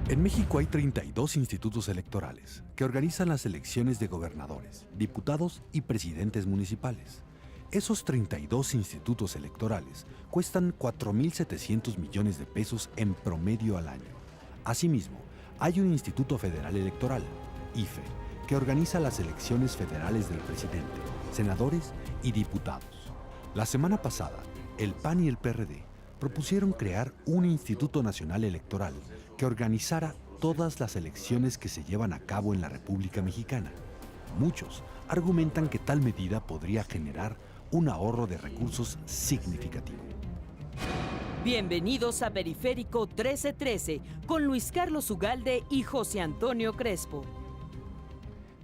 En México hay 32 institutos electorales que organizan las elecciones de gobernadores, diputados y presidentes municipales. Esos 32 institutos electorales cuestan 4.700 millones de pesos en promedio al año. Asimismo, hay un Instituto Federal Electoral, IFE, que organiza las elecciones federales del presidente, senadores y diputados. La semana pasada, el PAN y el PRD propusieron crear un Instituto Nacional Electoral que organizara todas las elecciones que se llevan a cabo en la República Mexicana. Muchos argumentan que tal medida podría generar un ahorro de recursos significativo. Bienvenidos a Periférico 1313 con Luis Carlos Ugalde y José Antonio Crespo.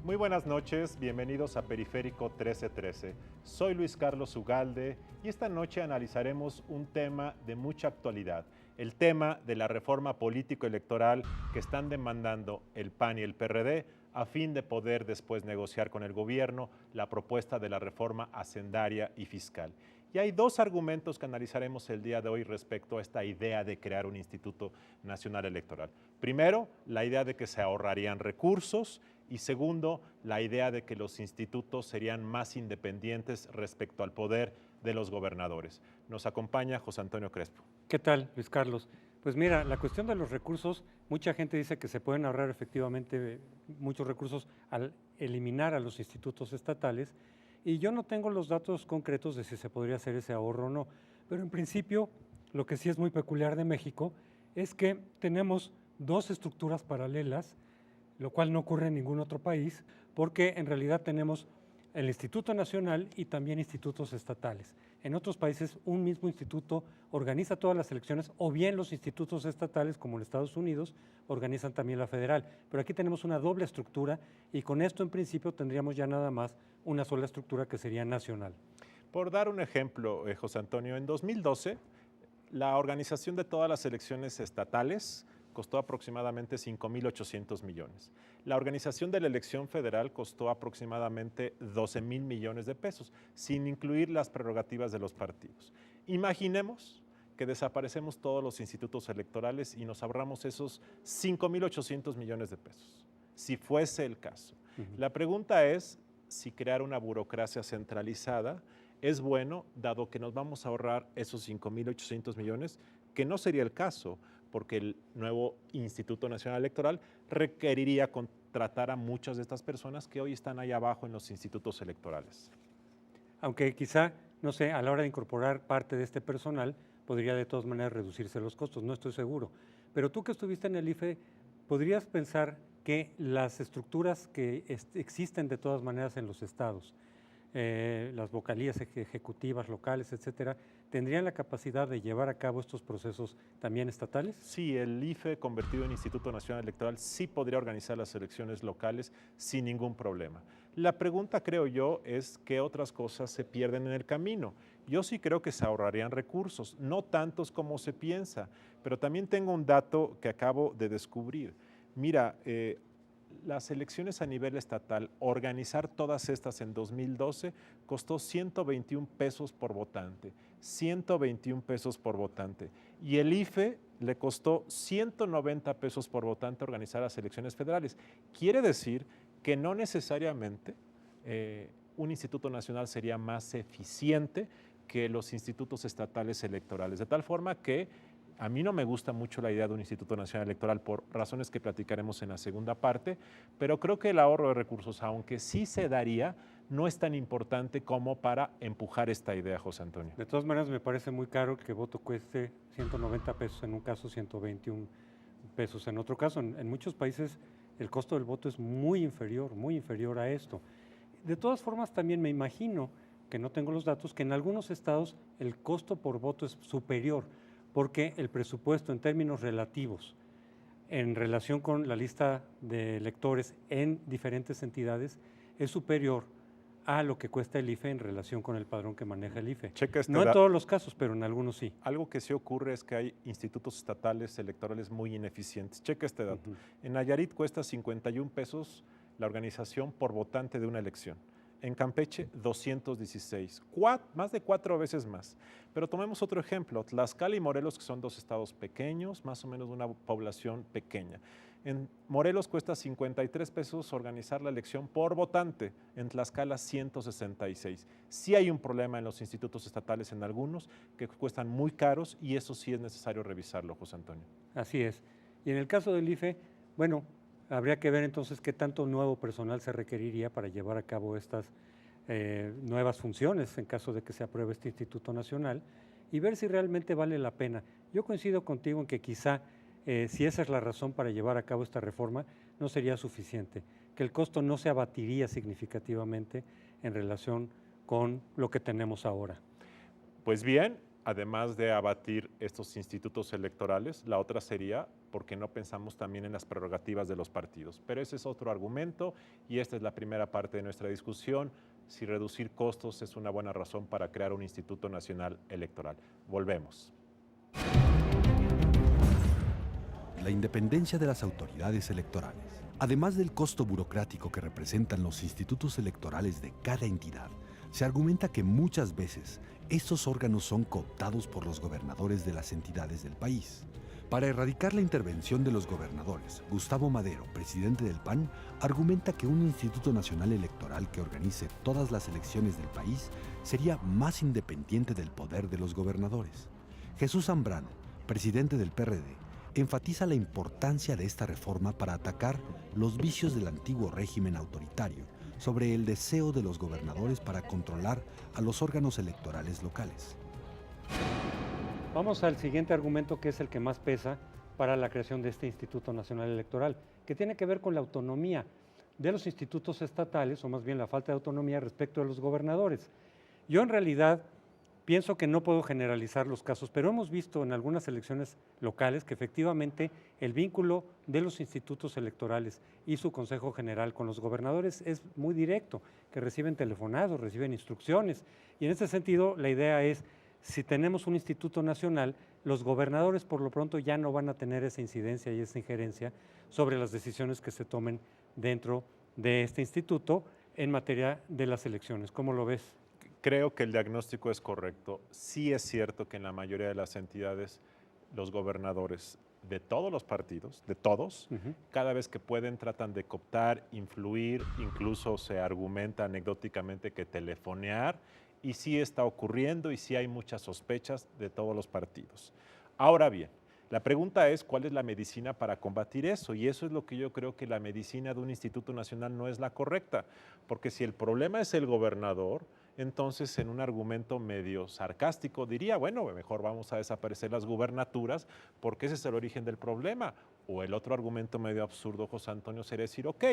Muy buenas noches, bienvenidos a Periférico 1313. Soy Luis Carlos Ugalde y esta noche analizaremos un tema de mucha actualidad, el tema de la reforma político-electoral que están demandando el PAN y el PRD a fin de poder después negociar con el gobierno la propuesta de la reforma hacendaria y fiscal. Y hay dos argumentos que analizaremos el día de hoy respecto a esta idea de crear un Instituto Nacional Electoral. Primero, la idea de que se ahorrarían recursos y segundo, la idea de que los institutos serían más independientes respecto al poder de los gobernadores. Nos acompaña José Antonio Crespo. ¿Qué tal, Luis Carlos? Pues mira, la cuestión de los recursos, mucha gente dice que se pueden ahorrar efectivamente muchos recursos al eliminar a los institutos estatales, y yo no tengo los datos concretos de si se podría hacer ese ahorro o no, pero en principio lo que sí es muy peculiar de México es que tenemos dos estructuras paralelas, lo cual no ocurre en ningún otro país, porque en realidad tenemos el Instituto Nacional y también institutos estatales. En otros países un mismo instituto organiza todas las elecciones, o bien los institutos estatales, como en Estados Unidos, organizan también la federal. Pero aquí tenemos una doble estructura y con esto en principio tendríamos ya nada más una sola estructura que sería nacional. Por dar un ejemplo, José Antonio, en 2012 la organización de todas las elecciones estatales costó aproximadamente 5.800 millones. La organización de la elección federal costó aproximadamente 12.000 millones de pesos, sin incluir las prerrogativas de los partidos. Imaginemos que desaparecemos todos los institutos electorales y nos ahorramos esos 5.800 millones de pesos, si fuese el caso. La pregunta es si crear una burocracia centralizada es bueno, dado que nos vamos a ahorrar esos 5.800 millones, que no sería el caso, porque el nuevo Instituto Nacional Electoral requeriría contratar a muchas de estas personas que hoy están ahí abajo en los institutos electorales. Aunque quizá, no sé, a la hora de incorporar parte de este personal, podría de todas maneras reducirse los costos, no estoy seguro. Pero tú que estuviste en el IFE, ¿podrías pensar que las estructuras que existen de todas maneras en los estados, las vocalías ejecutivas locales, etcétera, tendrían la capacidad de llevar a cabo estos procesos también estatales? Sí, el IFE convertido en Instituto Nacional Electoral sí podría organizar las elecciones locales sin ningún problema. La pregunta, creo yo, es qué otras cosas se pierden en el camino. Yo sí creo que se ahorrarían recursos, no tantos como se piensa, pero también tengo un dato que acabo de descubrir. Mira, las elecciones a nivel estatal, organizar todas estas en 2012 costó 121 pesos por votante, 121 pesos por votante. Y el IFE le costó 190 pesos por votante organizar las elecciones federales. Quiere decir que no necesariamente un instituto nacional sería más eficiente que los institutos estatales electorales, de tal forma que a mí no me gusta mucho la idea de un Instituto Nacional Electoral por razones que platicaremos en la segunda parte, pero creo que el ahorro de recursos, aunque sí se daría, no es tan importante como para empujar esta idea, José Antonio. De todas maneras, me parece muy caro que voto cueste 190 pesos en un caso, 121 pesos en otro caso. En muchos países el costo del voto es muy inferior a esto. De todas formas, también me imagino, que no tengo los datos, que en algunos estados el costo por voto es superior, porque el presupuesto en términos relativos, en relación con la lista de electores en diferentes entidades, es superior a lo que cuesta el IFE en relación con el padrón que maneja el IFE. No en todos los casos, pero en algunos sí. Algo que sí ocurre es que hay institutos estatales electorales muy ineficientes. Checa este dato. En Nayarit cuesta 51 pesos la organización por votante de una elección. En Campeche, 216, más de 4 veces más. Pero tomemos otro ejemplo, Tlaxcala y Morelos, que son 2 estados pequeños, más o menos de una población pequeña. En Morelos cuesta 53 pesos organizar la elección por votante, en Tlaxcala 166. Sí hay un problema en los institutos estatales en algunos que cuestan muy caros y eso sí es necesario revisarlo, José Antonio. Así es. Y en el caso del IFE, bueno, habría que ver entonces qué tanto nuevo personal se requeriría para llevar a cabo estas nuevas funciones en caso de que se apruebe este Instituto Nacional y ver si realmente vale la pena. Yo coincido contigo en que quizá, si esa es la razón para llevar a cabo esta reforma, no sería suficiente, que el costo no se abatiría significativamente en relación con lo que tenemos ahora. Pues bien, además de abatir estos institutos electorales, la otra sería porque no pensamos también en las prerrogativas de los partidos. Pero ese es otro argumento y esta es la primera parte de nuestra discusión. Si reducir costos es una buena razón para crear un Instituto Nacional Electoral. Volvemos. La independencia de las autoridades electorales. Además del costo burocrático que representan los institutos electorales de cada entidad, se argumenta que muchas veces estos órganos son cooptados por los gobernadores de las entidades del país. Para erradicar la intervención de los gobernadores, Gustavo Madero, presidente del PAN, argumenta que un Instituto Nacional Electoral que organice todas las elecciones del país sería más independiente del poder de los gobernadores. Jesús Zambrano, presidente del PRD, enfatiza la importancia de esta reforma para atacar los vicios del antiguo régimen autoritario sobre el deseo de los gobernadores para controlar a los órganos electorales locales. Vamos al siguiente argumento, que es el que más pesa para la creación de este Instituto Nacional Electoral, que tiene que ver con la autonomía de los institutos estatales, o más bien la falta de autonomía respecto de los gobernadores. Yo en realidad pienso que no puedo generalizar los casos, pero hemos visto en algunas elecciones locales que efectivamente el vínculo de los institutos electorales y su Consejo General con los gobernadores es muy directo, que reciben telefonados, reciben instrucciones, y en ese sentido la idea es, si tenemos un instituto nacional, los gobernadores por lo pronto ya no van a tener esa incidencia y esa injerencia sobre las decisiones que se tomen dentro de este instituto en materia de las elecciones. ¿Cómo lo ves? Creo que el diagnóstico es correcto. Sí es cierto que en la mayoría de las entidades, los gobernadores de todos los partidos, de todos, cada vez que pueden tratan de cooptar, influir, incluso se argumenta anecdóticamente que telefonear, y sí está ocurriendo y sí hay muchas sospechas de todos los partidos. Ahora bien, la pregunta es cuál es la medicina para combatir eso, y eso es lo que yo creo que la medicina de un instituto nacional no es la correcta, porque si el problema es el gobernador, entonces en un argumento medio sarcástico diría, bueno, mejor vamos a desaparecer las gubernaturas porque ese es el origen del problema. O el otro argumento medio absurdo, José Antonio, sería decir, ok,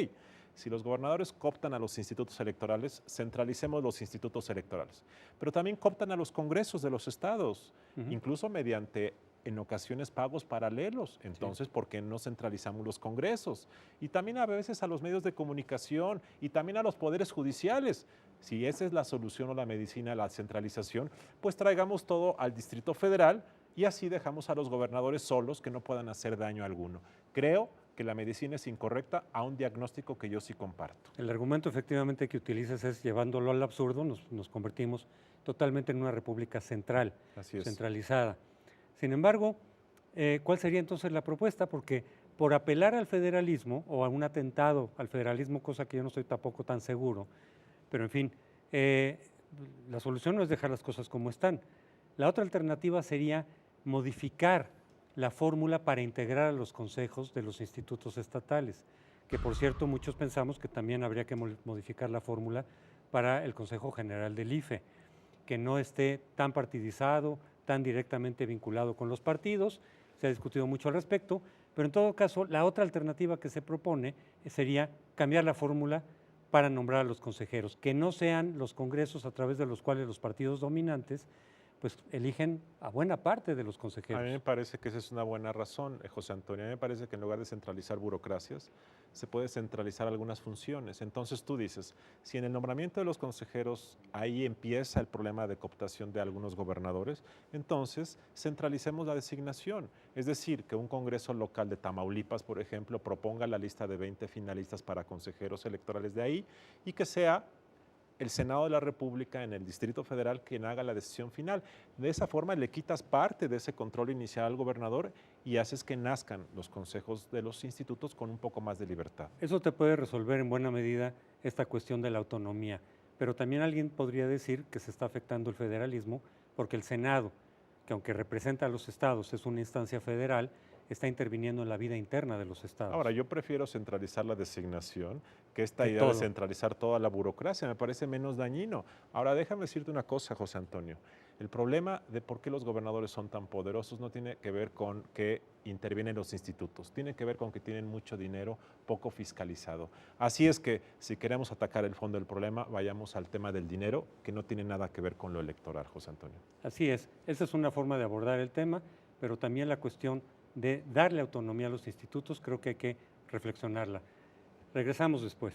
si los gobernadores cooptan a los institutos electorales, centralicemos los institutos electorales. Pero también cooptan a los congresos de los estados, incluso mediante en ocasiones pagos paralelos. Entonces, ¿por qué no centralizamos los congresos? Y también a veces a los medios de comunicación y también a los poderes judiciales. Si esa es la solución o la medicina, la centralización, pues traigamos todo al Distrito Federal y así dejamos a los gobernadores solos que no puedan hacer daño alguno. Creo que la medicina es incorrecta a un diagnóstico que yo sí comparto. El argumento efectivamente que utilizas es llevándolo al absurdo, nos convertimos totalmente en una república central, centralizada. Sin embargo, ¿cuál sería entonces la propuesta? Porque por apelar al federalismo o a un atentado al federalismo, cosa que yo no estoy tampoco tan seguro, pero en fin, la solución no es dejar las cosas como están. La otra alternativa sería modificar la fórmula para integrar a los consejos de los institutos estatales, que por cierto muchos pensamos que también habría que modificar la fórmula para el Consejo General del IFE, que no esté tan partidizado, tan directamente vinculado con los partidos. Se ha discutido mucho al respecto, pero en todo caso la otra alternativa que se propone sería cambiar la fórmula para nombrar a los consejeros, que no sean los congresos a través de los cuales los partidos dominantes pues eligen a buena parte de los consejeros. A mí me parece que esa es una buena razón, José Antonio. A mí me parece que en lugar de centralizar burocracias, se puede centralizar algunas funciones. Entonces tú dices, si en el nombramiento de los consejeros ahí empieza el problema de cooptación de algunos gobernadores, entonces centralicemos la designación. Es decir, que un congreso local de Tamaulipas, por ejemplo, proponga la lista de 20 finalistas para consejeros electorales de ahí y que sea el Senado de la República en el Distrito Federal quien haga la decisión final. De esa forma le quitas parte de ese control inicial al gobernador y haces que nazcan los consejos de los institutos con un poco más de libertad. Eso te puede resolver en buena medida esta cuestión de la autonomía, pero también alguien podría decir que se está afectando el federalismo porque el Senado, que aunque representa a los estados, es una instancia federal, está interviniendo en la vida interna de los estados. Ahora, yo prefiero centralizar la designación que esta De idea todo. de centralizar toda la burocracia. Me parece menos dañino. Ahora, déjame decirte una cosa, José Antonio. El problema de por qué los gobernadores son tan poderosos no tiene que ver con que intervienen los institutos, tiene que ver con que tienen mucho dinero poco fiscalizado. Así es que si queremos atacar el fondo del problema, vayamos al tema del dinero, que no tiene nada que ver con lo electoral, José Antonio. Así es, esa es una forma de abordar el tema, pero también la cuestión de darle autonomía a los institutos, creo que hay que reflexionarla. Regresamos después.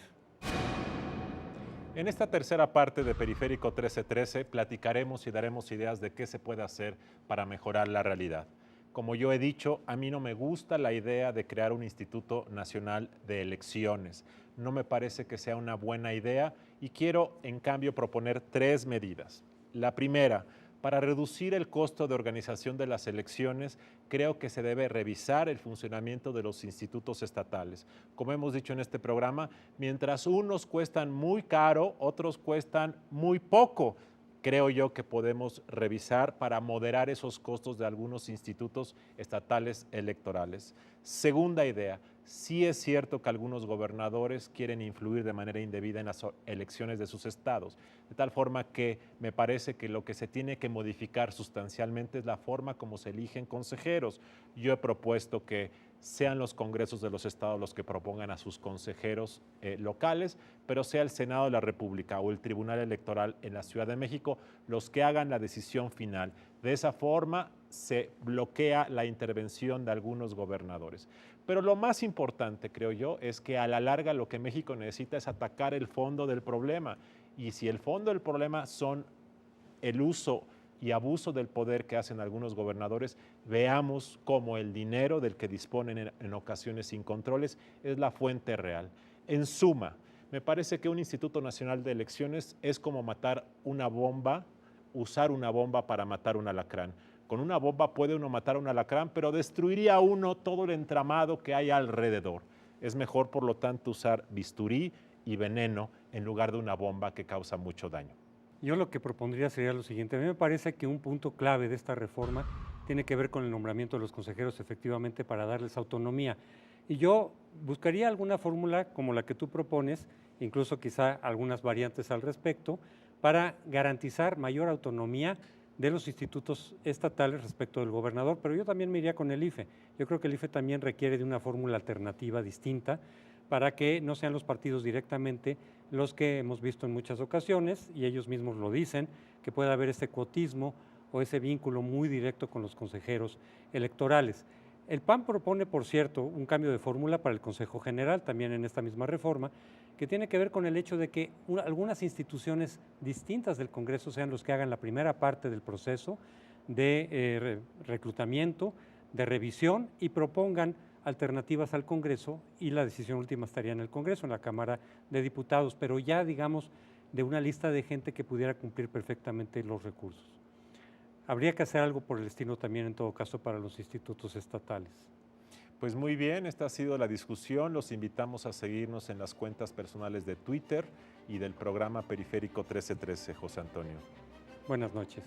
En esta tercera parte de Periférico 1313 platicaremos y daremos ideas de qué se puede hacer para mejorar la realidad. Como yo he dicho, a mí no me gusta la idea de crear un Instituto Nacional de Elecciones. No me parece que sea una buena idea y quiero, en cambio, proponer 3 medidas. La primera, para reducir el costo de organización de las elecciones, creo que se debe revisar el funcionamiento de los institutos estatales. Como hemos dicho en este programa, mientras unos cuestan muy caro, otros cuestan muy poco. Creo yo que podemos revisar para moderar esos costos de algunos institutos estatales electorales. Segunda idea, sí es cierto que algunos gobernadores quieren influir de manera indebida en las elecciones de sus estados, de tal forma que me parece que lo que se tiene que modificar sustancialmente es la forma como se eligen consejeros. Yo he propuesto que sean los congresos de los estados los que propongan a sus consejeros locales, pero sea el Senado de la República o el Tribunal Electoral en la Ciudad de México los que hagan la decisión final. De esa forma se bloquea la intervención de algunos gobernadores. Pero lo más importante, creo yo, es que a la larga lo que México necesita es atacar el fondo del problema. Y si el fondo del problema son el uso y abuso del poder que hacen algunos gobernadores, veamos cómo el dinero del que disponen en ocasiones sin controles es la fuente real. En suma, me parece que un Instituto Nacional de Elecciones es como matar una bomba, usar una bomba para matar un alacrán. Con una bomba puede uno matar a un alacrán, pero destruiría uno todo el entramado que hay alrededor. Es mejor, por lo tanto, usar bisturí y veneno en lugar de una bomba que causa mucho daño. Yo lo que propondría sería lo siguiente. A mí me parece que un punto clave de esta reforma tiene que ver con el nombramiento de los consejeros efectivamente para darles autonomía. Y yo buscaría alguna fórmula como la que tú propones, incluso quizá algunas variantes al respecto, para garantizar mayor autonomía de los institutos estatales respecto del gobernador, pero yo también me iría con el IFE. Yo creo que el IFE también requiere de una fórmula alternativa distinta para que no sean los partidos directamente los que hemos visto en muchas ocasiones, y ellos mismos lo dicen, que pueda haber ese cuotismo o ese vínculo muy directo con los consejeros electorales. El PAN propone, por cierto, un cambio de fórmula para el Consejo General, también en esta misma reforma, que tiene que ver con el hecho de que algunas instituciones distintas del Congreso sean los que hagan la primera parte del proceso de reclutamiento, de revisión, y propongan alternativas al Congreso, y la decisión última estaría en el Congreso, en la Cámara de Diputados, pero ya, digamos, de una lista de gente que pudiera cumplir perfectamente los recursos. Habría que hacer algo por el estilo también, en todo caso, para los institutos estatales. Pues muy bien, esta ha sido la discusión. Los invitamos a seguirnos en las cuentas personales de Twitter y del programa Periférico 1313, José Antonio. Buenas noches.